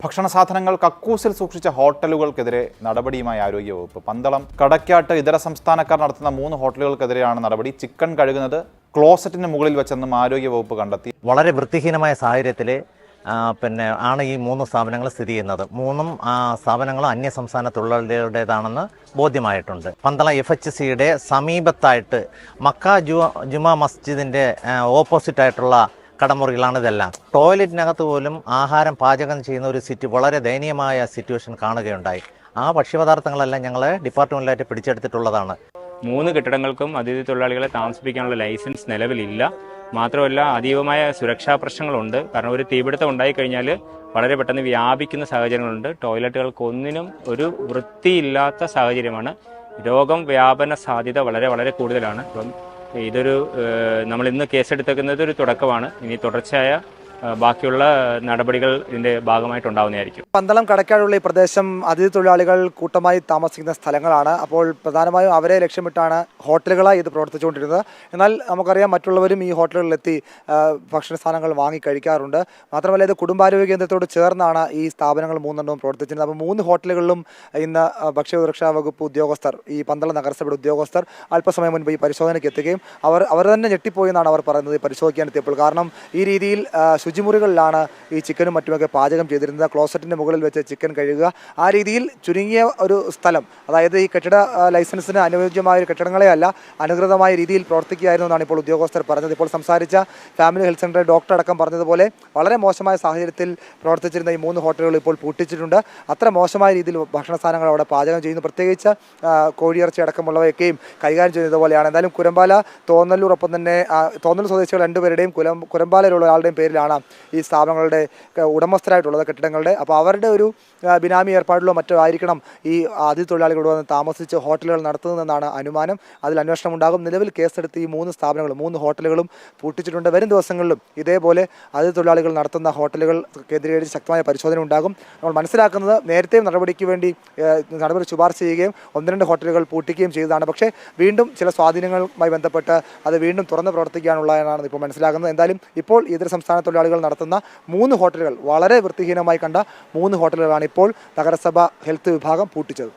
ഭക്ഷണ സാധനങ്ങൾ കക്കൂസിൽ സൂക്ഷിച്ച ഹോട്ടലുകൾക്കെതിരെ നടപടിയുമായി ആരോഗ്യവകുപ്പ്. പന്തളം, കടക്കാട്ട് ഇതര സംസ്ഥാനക്കാർ നടത്തുന്ന 3 ഹോട്ടലുകൾക്കെതിരെയാണ് നടപടി. ചിക്കൻ കഴുകുന്നത് ക്ലോസറ്റിന് മുകളിൽ വെച്ചെന്നും ആരോഗ്യവകുപ്പ് കണ്ടെത്തി. വളരെ വൃത്തിഹീനമായ സാഹചര്യത്തിൽ ആണ് ഈ 3 സ്ഥാപനങ്ങൾ സ്ഥിതി ചെയ്യുന്നത്. 3 സ്ഥാപനങ്ങളും അന്യസംസ്ഥാന തൊഴിലാളികളുടേതാണെന്ന് ബോധ്യമായിട്ടുണ്ട്. പന്തളം FHCയുടെ സമീപത്തായിട്ട് മക്ക ജുമാ മസ്ജിദിൻ്റെ ഓപ്പോസിറ്റായിട്ടുള്ള കടമുറികളാണ് ഇതെല്ലാം. ടോയ്ലറ്റിനകത്ത് പോലും ആഹാരം പാചകം ചെയ്യുന്ന ഒരു വളരെ ദയനീയമായ സിറ്റുവേഷൻ കാണുകയുണ്ടായി. ആ ഭക്ഷ്യപദാർത്ഥങ്ങളെല്ലാം ഞങ്ങൾ ഡിപ്പാർട്ട്മെൻറ്റിലായിട്ട് പിടിച്ചെടുത്തിട്ടുള്ളതാണ്. 3 കെട്ടിടങ്ങൾക്കും അതിഥി തൊഴിലാളികളെ താമസിപ്പിക്കാനുള്ള ലൈസൻസ് നിലവിലില്ല. മാത്രമല്ല അതീവമായ സുരക്ഷാ പ്രശ്നങ്ങളുണ്ട്. കാരണം ഒരു തീപിടുത്തം ഉണ്ടായിക്കഴിഞ്ഞാൽ വളരെ പെട്ടെന്ന് വ്യാപിക്കുന്ന സാഹചര്യങ്ങളുണ്ട്. ടോയ്ലറ്റുകൾക്കൊന്നിനും ഒരു വൃത്തിയില്ലാത്ത സാഹചര്യമാണ്. രോഗം വ്യാപന സാധ്യത വളരെ കൂടുതലാണ്. അപ്പം ഇതൊരു നമ്മൾ ഇന്ന് കേസെടുത്തേക്കുന്നത് ഒരു തുടക്കമാണ്. ഇനി തുടർച്ചയായ ബാക്കിയുള്ള നടപടികൾ ഇതിന്റെ ഭാഗമായിട്ടുണ്ടാവുന്നതായിരിക്കും. പന്തളം കടക്കാടുള്ള ഈ പ്രദേശം അതിഥി തൊഴിലാളികൾ കൂട്ടമായി താമസിക്കുന്ന സ്ഥലങ്ങളാണ്. അപ്പോൾ പ്രധാനമായും അവരെ ലക്ഷ്യമിട്ടാണ് ഹോട്ടലുകളായി ഇത് പ്രവർത്തിച്ചുകൊണ്ടിരുന്നത്. എന്നാൽ നമുക്കറിയാം മറ്റുള്ളവരും ഈ ഹോട്ടലുകളിലെത്തി ഭക്ഷണ സാധനങ്ങൾ വാങ്ങി കഴിക്കാറുണ്ട്. മാത്രമല്ല ഇത് കുടുംബാരോഗ്യ കേന്ദ്രത്തോട് ചേർന്നാണ് ഈ സ്ഥാപനങ്ങൾ 3 പ്രവർത്തിച്ചിരുന്നത്. അപ്പോൾ 3 ഹോട്ടലുകളിലും ഇന്ന് ഭക്ഷ്യസുരക്ഷാ വകുപ്പ് ഉദ്യോഗസ്ഥർ, ഈ പന്തളം നഗരസഭയുടെ ഉദ്യോഗസ്ഥർ അല്പസമയം മുൻപ് ഈ പരിശോധനയ്ക്ക് എത്തുകയും അവർ തന്നെ ഞെട്ടിപ്പോയി എന്നാണ് അവർ പറയുന്നത് പരിശോധിക്കാൻ എത്തിയപ്പോൾ. കാരണം ഈ രീതിയിൽ ശുചിമുറികളിലാണ് ഈ ചിക്കനും മറ്റുമൊക്കെ പാചകം ചെയ്തിരുന്നത്. ക്ലോസറ്റിൻ്റെ മുകളിൽ വെച്ച് ചിക്കൻ കഴുകുക, ആ രീതിയിൽ ചുരുങ്ങിയ ഒരു സ്ഥലം, അതായത് ഈ കെട്ടിട ലൈസൻസിന് അനുയോജ്യമായ ഒരു കെട്ടിടങ്ങളെ അല്ല അനധികൃതമായ രീതിയിൽ പ്രവർത്തിക്കുകയായിരുന്നു എന്നാണ് ഇപ്പോൾ ഉദ്യോഗസ്ഥർ പറഞ്ഞത്. ഇപ്പോൾ സംസാരിച്ച ഫാമിലി ഹെൽത്ത് സെൻ്റർ ഡോക്ടർ അടക്കം പറഞ്ഞതുപോലെ വളരെ മോശമായ സാഹചര്യത്തിൽ പ്രവർത്തിച്ചിരുന്ന ഈ 3 ഹോട്ടലുകൾ ഇപ്പോൾ പൂട്ടിച്ചിട്ടുണ്ട്. അത്ര മോശമായ രീതിയിൽ ഭക്ഷണ സാധനങ്ങൾ അവിടെ പാചകം ചെയ്യുന്നു. പ്രത്യേകിച്ച് കോഴിയിറച്ചി അടക്കമുള്ളവയൊക്കെയും കൈകാര്യം ചെയ്യുന്നതുപോലെയാണ്. എന്തായാലും കുരമ്പാല, തോന്നല്ലൂർ, ഒപ്പം തന്നെ തോന്നല്ലൂർ സ്വദേശികൾ 2 പേരുടെയും കുരമ്പാലയിലുള്ള ഒരാളുടെയും പേരിലാണ് ഈ സ്ഥാപനങ്ങളുടെ ഉടമസ്ഥരായിട്ടുള്ളത്, കെട്ടിടങ്ങളുടെ. അപ്പോൾ അവരുടെ ഒരു ബിനാമി ഏർപ്പാടിലോ മറ്റോ ആയിരിക്കണം ഈ അതിഥി തൊഴിലാളികളോട് വന്ന് താമസിച്ച് ഹോട്ടലുകൾ നടത്തുന്നതെന്നാണ് അനുമാനം. അതിൽ അന്വേഷണം ഉണ്ടാകും. നിലവിൽ കേസെടുത്ത് ഈ 3 സ്ഥാപനങ്ങളും 3 ഹോട്ടലുകളും പൂട്ടിച്ചിട്ടുണ്ട്. വരും ദിവസങ്ങളിലും ഇതേപോലെ അതിഥി തൊഴിലാളികൾ നടത്തുന്ന ഹോട്ടലുകൾക്കെതിരെ ശക്തമായ പരിശോധന ഉണ്ടാകും. നമ്മൾ മനസ്സിലാക്കുന്നത് നേരത്തെയും നടപടി ശുപാർശ ചെയ്യുകയും 1-2 ഹോട്ടലുകൾ പൂട്ടിക്കുകയും ചെയ്തതാണ്. പക്ഷേ വീണ്ടും ചില സ്വാധീനങ്ങളുമായി ബന്ധപ്പെട്ട് അത് വീണ്ടും തുറന്ന് പ്രവർത്തിക്കാനുള്ളതാണ് ഇപ്പോൾ മനസ്സിലാക്കുന്നത്. എന്തായാലും ഇപ്പോൾ ഇതര സംസ്ഥാന തൊഴിലാളികൾ നടത്തുന്ന 3 ഹോട്ടലുകൾ, വളരെ വൃത്തിഹീനമായി കണ്ട 3 ഹോട്ടലുകളാണ് ഇപ്പോൾ നഗരസഭ ഹെൽത്ത് വിഭാഗം പൂട്ടിച്ചത്.